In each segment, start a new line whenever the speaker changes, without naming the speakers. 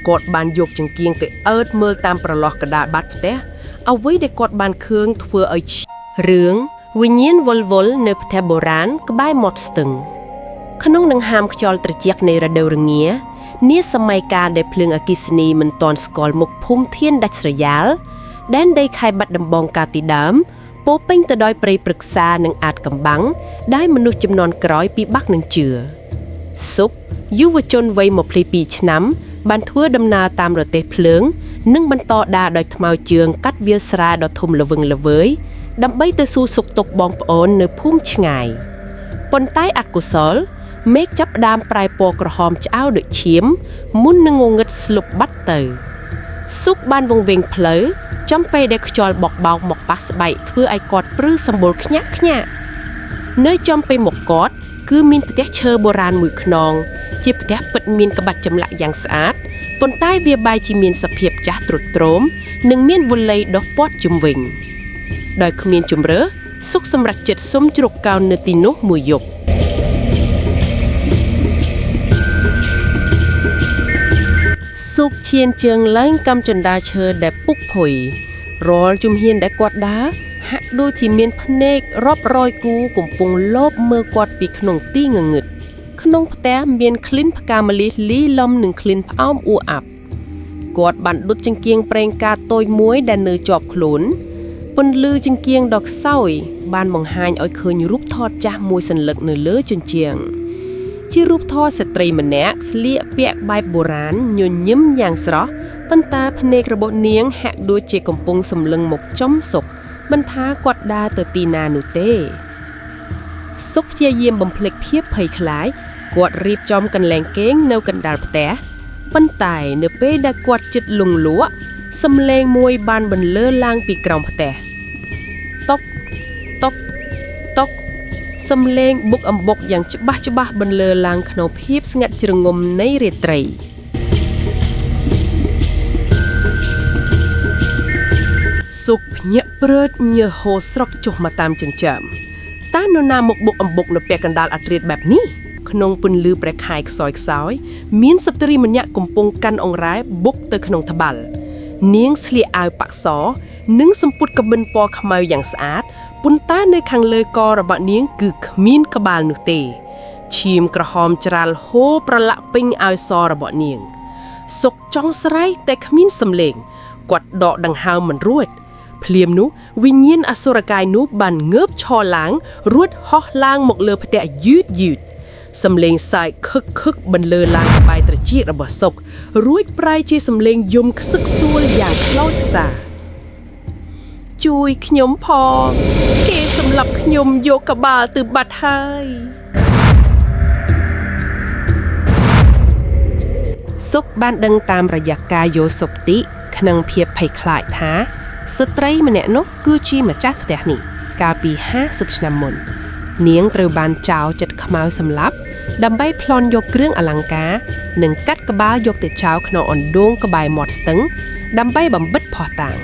គាត់បានយកចង្គៀងទៅអើតមើលតាមប្រឡោះកដាលបាត់ផ្ទះអ្វីដែលគាត់បានឃើញធ្វើឲ្យរឿងវិញ្ញាណវល់វល់នៅផ្ទះបុរាណក្បែរមាត់ស្ទឹងក្នុងនឹងហាមខ្យល់ត្រជាក់នៃរដូវរងានាសម័យកាលដែលភ្លើងអគ្គិសនីមិនទាន់ស្គាល់មុខភូមិធានដាច់ស្រយាលដែនដីខេត្តបាត់ដំបងកាលពីដើមពោពេញទៅដោយព្រៃព្រឹក្សានិងអាតកំបាំងដែលមនុស្សជំនាន់ក្រោយពិបាកនឹងជឿសុកយុវជនវ័យ22ឆ្នាំបានធ្វើដំណើរតាមរទេះភ្លើងនិងបន្តដើរដោយថ្មើរជើងកាត់វាលស្រែដ៏ធំល្វឹងល្វើយដើម្បីទៅសួរសុខទុក្ខបងប្អូននៅភូមិឆ្ងាយប៉ុន្តែអកុសលមេឃចាប់ផ្ដើមប្រែពណ៌ក្រហមឆ្អៅដូចឈាមមុននឹងងងឹតស្លុបបាត់ទៅសុកបានវង្វេងផ្លូវចំពេលដែលខ្យល់បក់បោកមកប៉ះស្បែកធ្វើឲ្យគាត់ព្រឺសម្បុរខ្ញាក់ខ្ញាក់នៅចំពេលមកគាត់គឺមានផ្ទះឈើបុរាណមួយខ្នងជាផ្ទះពិតមានក្បាច់ចម្លាក់យ៉ាងស្អាតប៉ុន្តែវាបែរជាមានសភាពចាស់ទ្រុឌទ្រោមនិងមានវល័យដុះព័ទ្ធជុំវិញដោយគ្មានជម្រើសសុកសម្រេចចិត្តសុំជ្រកកោននៅទីនោះមួយយប់សុកឈានជើងឡើងកំចណ្ដាលឈើដែលពុកភុយរាល់ជំហានដែលគាត់ដើរហាក់ដូចជាមានភ្នែករាប់រយគូកំពុងលបមើលគាត់ពីក្នុងទីងងឹតក្នុងផ្ទះមានក្លិនផ្កាម្លិះលីលំនិងក្លិនផ្អោមអ៊ូអាប់គាត់បានដុតចង្គៀងប្រេងកាតតូចមួយដែលនៅជាប់ខ្លួនពន្លឺចង្គៀងដ៏ខ្សោយបានបង្ហាញឲ្យឃើញរូបថតចាស់មួយសន្លឹកនៅលើជញ្ជាំងជារូបថតស្ត្រីម្នាក់ស្លៀកពាក់បែបបុរាណញញឹមយ៉ាងស្រស់ប៉ុន្តែភ្នែករបស់នាងហាក់ដូចជាកំពុងសម្លឹងមកចំសុកមិនថាគាត់ដើរទៅទីណានោះទេសុកព្យាយាមបំភ្លេចភាពភ័យខ្លាចគាត់រៀបចំកន្លែងគេងនៅកណ្ដាលផ្ទះប៉ុន្តែនៅពេលដែលគាត់ជិតលង់លក់សំឡេងមួយបានបន្លឺឡើងពីក្រោមផ្ទះតុកតុកតុកសំឡេងបុកអំបុកយ៉ាងច្បាស់បន្លឺឡើងក្នុងភាពស្ងាត់ជ្រងំនៃរាត្រីសុកភ្ញាក់ព្រឺតញើហូរស្រក់ចុះមកតាមចិញ្ចើមតើនរណាមកបុកអំបុកនៅពាក់កណ្ដាលអធ្រាត្របែបនេះក្នុងពន្លឺព្រះខែខ្សោយខ្សោយមានស្ត្រីម្នាក់កំពុងកាន់អង្រែបុកទៅក្នុងត្បាល់នាងស្លៀកអាវប៉ាក់សនិងសម្ពុតកបិនពណ៌ខ្មៅយ៉ាងស្អាតប៉ុន្តែនៅខាងលើករបស់នាងគឺគ្មានក្បាលនោះទេឈាមក្រហមច្រាលហូរប្រឡាក់ពេញអាវសរបស់នាងសុកចង់ស្រែកតែគ្មានសំឡេងគាត់ដកដង្ហើមមិនរួចភ្លាមនោះវិញ្ញាណអសុរកាយនោះបានងើបឈរឡើងរួចហោះឡើងមកលើផ្ទះយឺតសំឡេងសាយខឹកបន្លឺឡើងក្បែរត្រចៀករបស់សុករួចប្រែជាសំឡេងយំខ្សឹកសួលយ៉ាងខ្លោចផ្សាជួយខ្ញុំផងគេសម្លាប់ខ្ញុំយកក្បាលទៅបាត់ហើយសុកបានដឹងតាមរយៈកាយយោសុបតិក្នុងភាពភ័យខ្លាចថាស្ត្រីម្នាក់នោះគឺជាម្ចាស់ផ្ទះនេះកាលពី50ឆ្នាំមុននាងត្រូវបានចោរចិត្តខ្មៅសម្លាប់ដើម្បីប្លន់យកគ្រឿងអលង្ការនិងកាត់ក្បាលយកទៅចោលក្នុងអណ្ដូងក្បែរមាត់ស្ទឹងដើម្បីបំបិទភស្តុតាង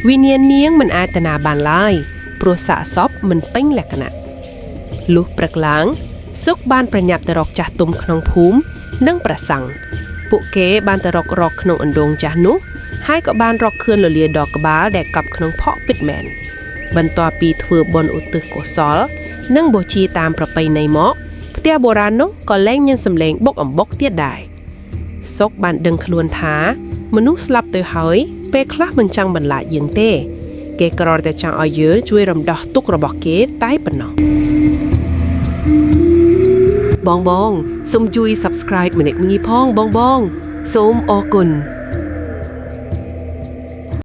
វិញ្ញាណនាងមិនអាចទៅណាបានឡើយព្រោះសាកសពមិនពេញលក្ខណៈលុះព្រឹកឡើងសុកបានប្រញាប់ទៅរកចាស់ទុំក្នុងភូមិនិងព្រះសង្ឃពួកគេបានទៅរកក្នុងអណ្ដូងចាស់នោះហើយក៏បានរកឃើញលលាដកក្បាលដែលកប់ក្នុងផកពិតមែនបន្ទាប់ពីធ្វើបុណ្យឧទ្ទិសកុសលនិងបូជាតាមប្រពៃណីមកផ្ទះបុរាណនោះក៏លែងមានសម្លេងបុកអំបុកទៀតដែរសុកបានដឹងខ្លួនថាមនុស្សស្លាប់ទៅហើយពេលខ្លះមិនចង់បន្លាចយើងទេគេគ្រាន់តែចង់ឲ្យយើងជួយរំដោះទុក្ខរបស់គេតែប៉ុណ្ណោះបងសូមជួយ Subscribe ម្នាក់មួយផងបងសូមអរគុណ